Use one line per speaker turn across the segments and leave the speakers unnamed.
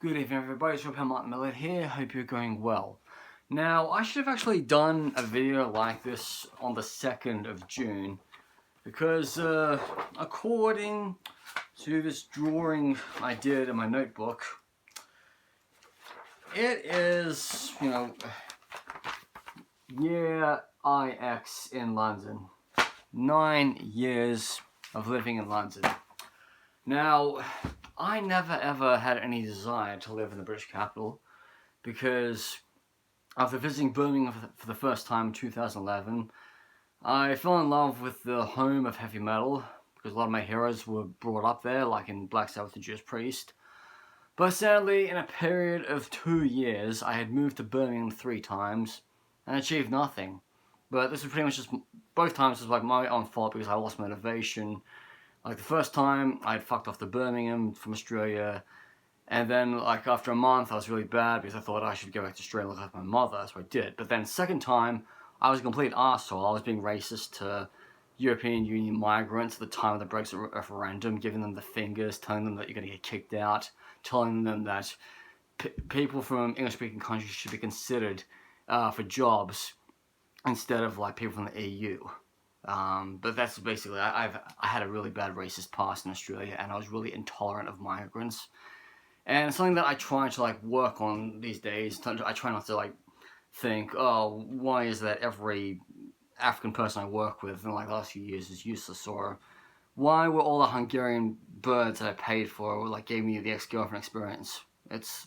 Good evening everybody, it's Martin Millet here, hope you're going well. Now, I should have actually done a video like this on the 2nd of June because according to this drawing I did in my notebook, it is, year IX in London. 9 years of living in London. Now, I never ever had any desire to live in the British capital because after visiting Birmingham for the first time in 2011, I fell in love with the home of heavy metal because a lot of my heroes were brought up there, like in Black Sabbath, the Judas Priest. But sadly, in a period of 2 years, I had moved to Birmingham 3 times and achieved nothing. But this was pretty much just, both times was like my own fault because I lost motivation. Like the first time, I'd fucked off to Birmingham from Australia, and then like after a month, I was really bad because I thought I should go back to Australia and look like my mother, that's what I did. But then second time, I was a complete arsehole. I was being racist to European Union migrants at the time of the Brexit referendum, giving them the fingers, telling them that you're going to get kicked out, telling them that people from English-speaking countries should be considered for jobs instead of like people from the EU. But that's basically, I had a really bad racist past in Australia, and I was really intolerant of migrants. And it's something that I try to like work on these days. I try not to like think, oh, why is that every African person I work with in like the last few years is useless, or why were all the Hungarian birds that I paid for like gave me the ex-girlfriend experience. It's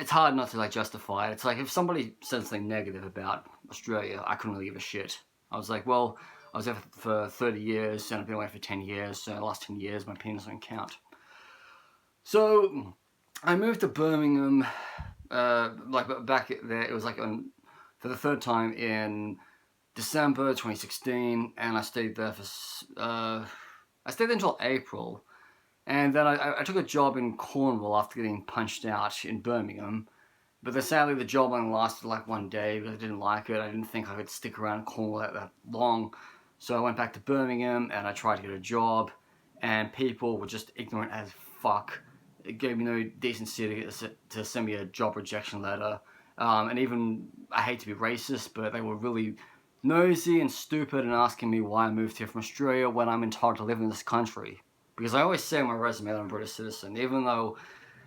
hard not to like justify it. It's like if somebody said something negative about Australia, I couldn't really give a shit. I was like, well, I was there for 30 years and I've been away for 10 years, so the last 10 years my opinion doesn't count. So I moved to Birmingham, like back there, it was like for the 3rd time in December 2016, and I stayed there for, I stayed there until April, and then I took a job in Cornwall after getting punched out in Birmingham. But then sadly the job only lasted like 1 day because I didn't like it. I didn't think I could stick around Cornwall that long. So I went back to Birmingham and I tried to get a job, and people were just ignorant as fuck. It gave me no decency to send me a job rejection letter. And even, I hate to be racist, but they were really nosy and stupid and asking me why I moved here from Australia when I'm entitled to live in this country. Because I always say on my resume that I'm a British citizen, even though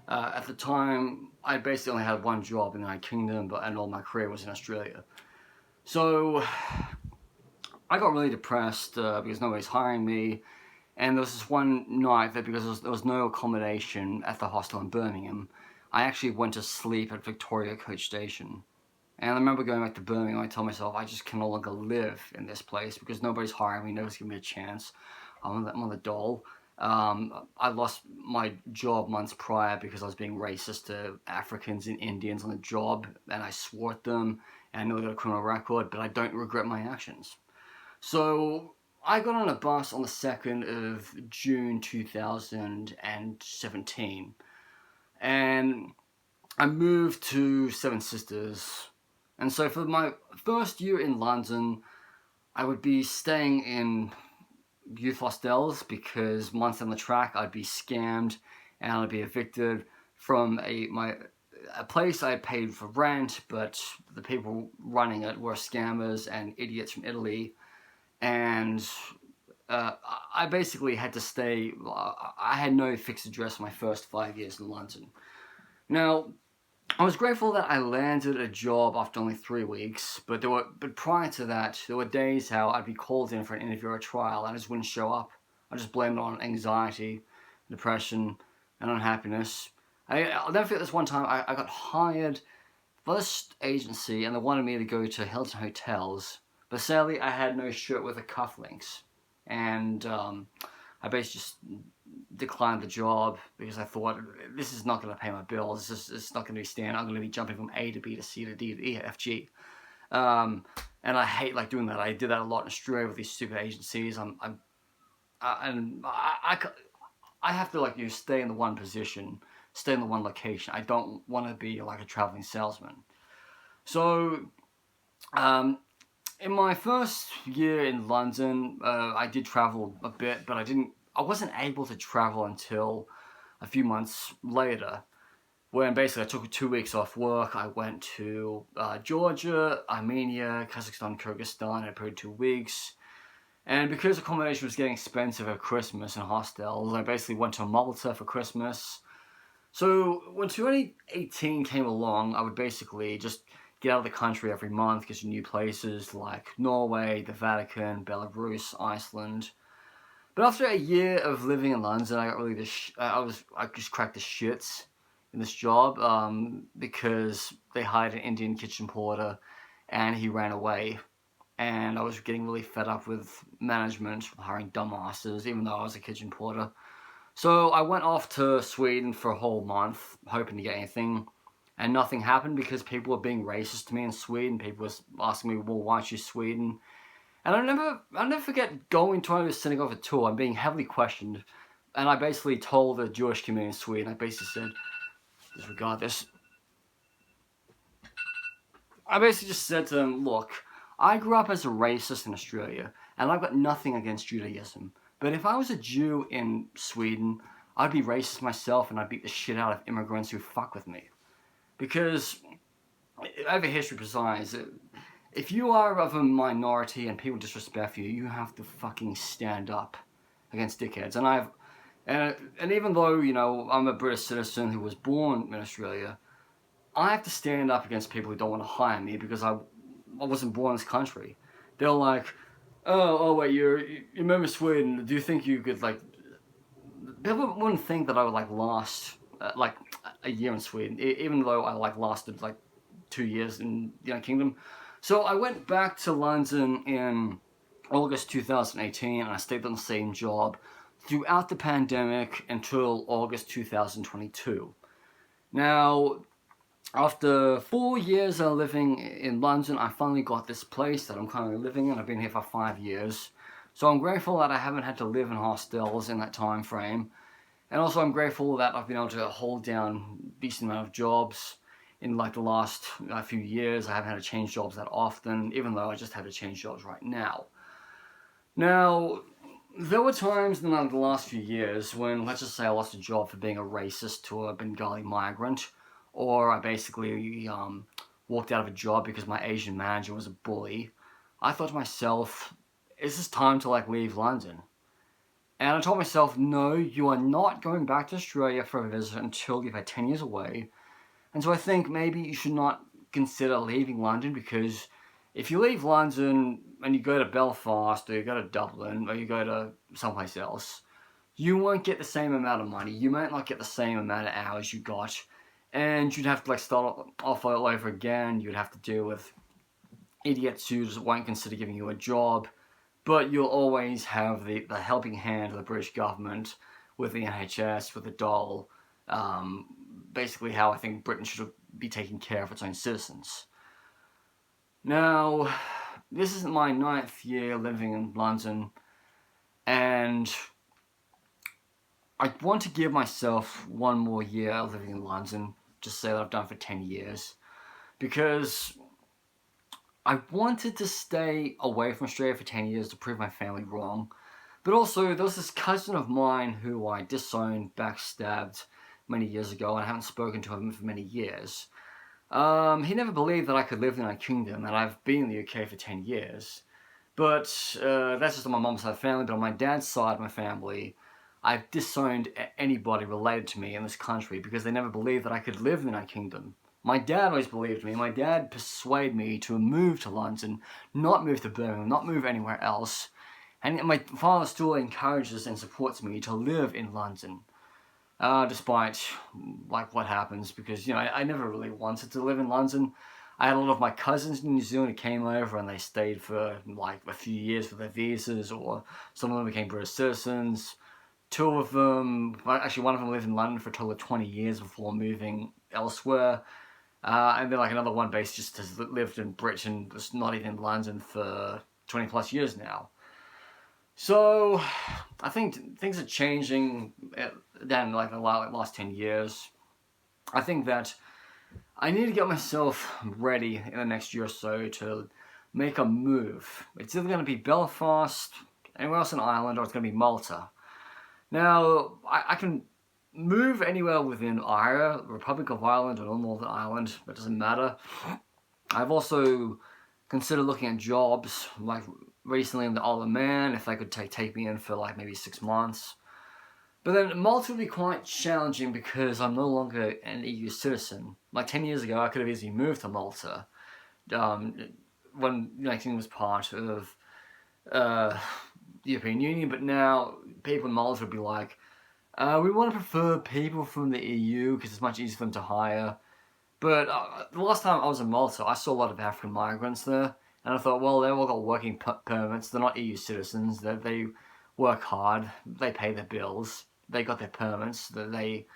at the time, I basically only had 1 job in the United Kingdom, and all my career was in Australia. So I got really depressed because nobody's hiring me, and there was this one night that because there was no accommodation at the hostel in Birmingham, I actually went to sleep at Victoria Coach Station. And I remember going back to Birmingham, I told myself, I just can no longer live in this place because nobody's hiring me, nobody's giving me a chance. I'm on the dole. I lost my job months prior because I was being racist to Africans and Indians on the job, and I swore at them, and I know I got a criminal record, but I don't regret my actions. So I got on a bus on the 2nd of June 2017, and I moved to Seven Sisters. And so for my first year in London, I would be staying in youth hostels because months down the track I'd be scammed and I'd be evicted from a place I had paid for rent, but the people running it were scammers and idiots from Italy, and I basically had to stay. I had no fixed address for my first 5 years in London. Now, I was grateful that I landed a job after only 3 weeks, but prior to that, there were days how I'd be called in for an interview or a trial and I just wouldn't show up. I just blamed it on anxiety, depression, and unhappiness. I'll never forget this one time I got hired by this agency and they wanted me to go to Hilton hotels, but sadly I had no shirt with the cufflinks, and I basically just declined the job because I thought, this is not going to pay my bills. It's not going to be standing. I'm going to be jumping from A to B to C to D to E to F G. And I hate like doing that. I did that a lot in Australia with these stupid agencies. I have to like stay in the one position, stay in the one location. I don't want to be like a traveling salesman. So in my first year in London, I did travel a bit, but I wasn't able to travel until a few months later. when basically I took 2 weeks off work. I went to Georgia, Armenia, Kazakhstan, Kyrgyzstan. I paid 2 weeks. And because accommodation was getting expensive at Christmas in hostels, I basically went to Malta for Christmas. So when 2018 came along, I would basically just get out of the country every month, get to new places like Norway, the Vatican, Belarus, Iceland. But after a year of living in London, I got really I just cracked the shits in this job because they hired an Indian kitchen porter and he ran away. And I was getting really fed up with management hiring dumbasses, even though I was a kitchen porter. So I went off to Sweden for a whole month, hoping to get anything, and nothing happened because people were being racist to me in Sweden. People were asking me, well, why aren't you Sweden? And I'll never forget going to a synagogue for a tour and being heavily questioned. And I basically told the Jewish community in Sweden, I basically said, disregard this. I basically just said to them, look, I grew up as a racist in Australia, and I've got nothing against Judaism. But if I was a Jew in Sweden, I'd be racist myself and I'd beat the shit out of immigrants who fuck with me. Because, over history presides, if you are of a minority and people disrespect you, you have to fucking stand up against dickheads. And even though, you know, I'm a British citizen who was born in Australia, I have to stand up against people who don't want to hire me because I wasn't born in this country. They're like, oh wait, you remember Sweden? Do you think you could like? People wouldn't think that I would like last like a year in Sweden, even though I like lasted like 2 years in the United Kingdom. So I went back to London in August 2018, and I stayed on the same job throughout the pandemic until August 2022. Now, after 4 years of living in London, I finally got this place that I'm currently living in. I've been here for 5 years. So I'm grateful that I haven't had to live in hostels in that time frame. And also I'm grateful that I've been able to hold down a decent amount of jobs in like the last few years. I haven't had to change jobs that often, even though I just had to change jobs right now. Now, there were times in the last few years when, let's just say I lost a job for being a racist to a Bengali migrant, or I basically walked out of a job because my Asian manager was a bully. I thought to myself, is this time to like leave London? And I told myself, no, you are not going back to Australia for a visit until you've had 10 years away. And so I think maybe you should not consider leaving London, because if you leave London and you go to Belfast or you go to Dublin or you go to someplace else, you won't get the same amount of money. You might not get the same amount of hours you got. And you'd have to like start off all over again. You'd have to deal with idiots who just won't consider giving you a job. But you'll always have the helping hand of the British government with the NHS, with the dole. Basically how I think Britain should be taking care of its own citizens. Now, this is my 9th year living in London, and I want to give myself one more year living in London, just say that I've done for 10 years, because I wanted to stay away from Australia for 10 years to prove my family wrong. But also, there was this cousin of mine who I disowned, backstabbed many years ago, and I haven't spoken to him for many years. He never believed that I could live in the United Kingdom, and I've been in the UK for 10 years. But that's just on my mom's side of the family. But on my dad's side of my family, I've disowned anybody related to me in this country because they never believed that I could live in the United Kingdom. My dad always believed me. My dad persuaded me to move to London, not move to Birmingham, not move anywhere else. And my father still encourages and supports me to live in London, despite like what happens, because you know I never really wanted to live in London. I had a lot of my cousins in New Zealand who came over and they stayed for like a few years with their visas, or some of them became British citizens. 2 of them, actually one of them lived in London for a total of 20 years before moving elsewhere. And then like another one basically just has lived in Britain, just not even in London for 20 plus years now. So I think things are changing down like the last 10 years. I think that I need to get myself ready in the next year or so to make a move. It's either going to be Belfast, anywhere else in Ireland, or it's going to be Malta. Now, I can move anywhere within Ireland, Republic of Ireland, or Northern Ireland. It doesn't matter. I've also considered looking at jobs, like recently in the Isle of Man, if they could take me in for like maybe 6 months. But then Malta would be quite challenging because I'm no longer an EU citizen. Like 10 years ago, I could have easily moved to Malta when the United Kingdom was part of the European Union, but now people in Malta would be like, we want to prefer people from the EU because it's much easier for them to hire. But the last time I was in Malta, I saw a lot of African migrants there, and I thought, well, they've all got working permits. They're not EU citizens. They work hard. They pay their bills. They got their permits. They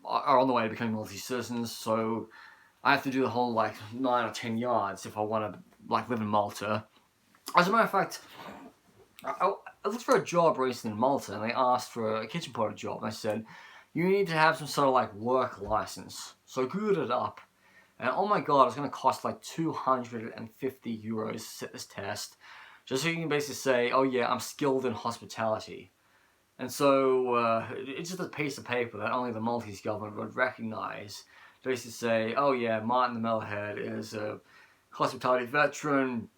are on the way to becoming multi-citizens. So I have to do the whole like 9 or 10 yards if I want to like live in Malta. As a matter of fact, I looked for a job recently in Malta, and they asked for a kitchen porter job. And I said, you need to have some sort of like work license. So I googled it up, and oh my god, it's going to cost like €250 to sit this test, just so you can basically say, oh yeah, I'm skilled in hospitality. And so it's just a piece of paper that only the Maltese government would recognize. To basically say, oh yeah, Martin the Mellowhead is a hospitality veteran.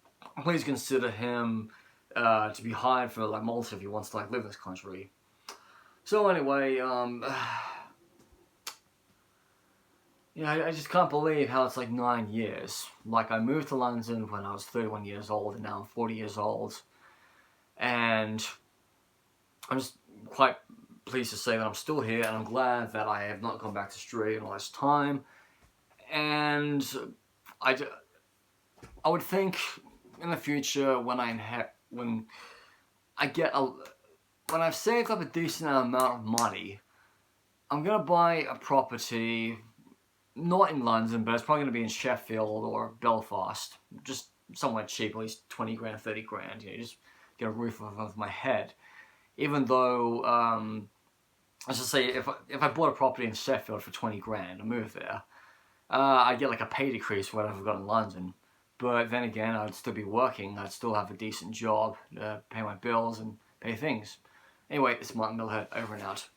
Please consider him to be hired for like Malta if he wants to like live in this country. So anyway, yeah, I just can't believe how it's like 9 years. Like I moved to London when I was 31 years old, and now I'm 40 years old, and I'm just quite pleased to say that I'm still here, and I'm glad that I have not gone back to Australia in all this time. And I would think in the future when I've saved up a decent amount of money, I'm gonna buy a property, not in London, but it's probably gonna be in Sheffield or Belfast, just somewhere cheap, at least 20 grand, 30 grand. You know, just get a roof over my head. Even though, let's just say, if I bought a property in Sheffield for 20 grand and moved there, I'd get like a pay decrease for what I've got in London. But then again, I'd still be working. I'd still have a decent job, pay my bills and pay things. Anyway, it's Martin Millhead, over and out.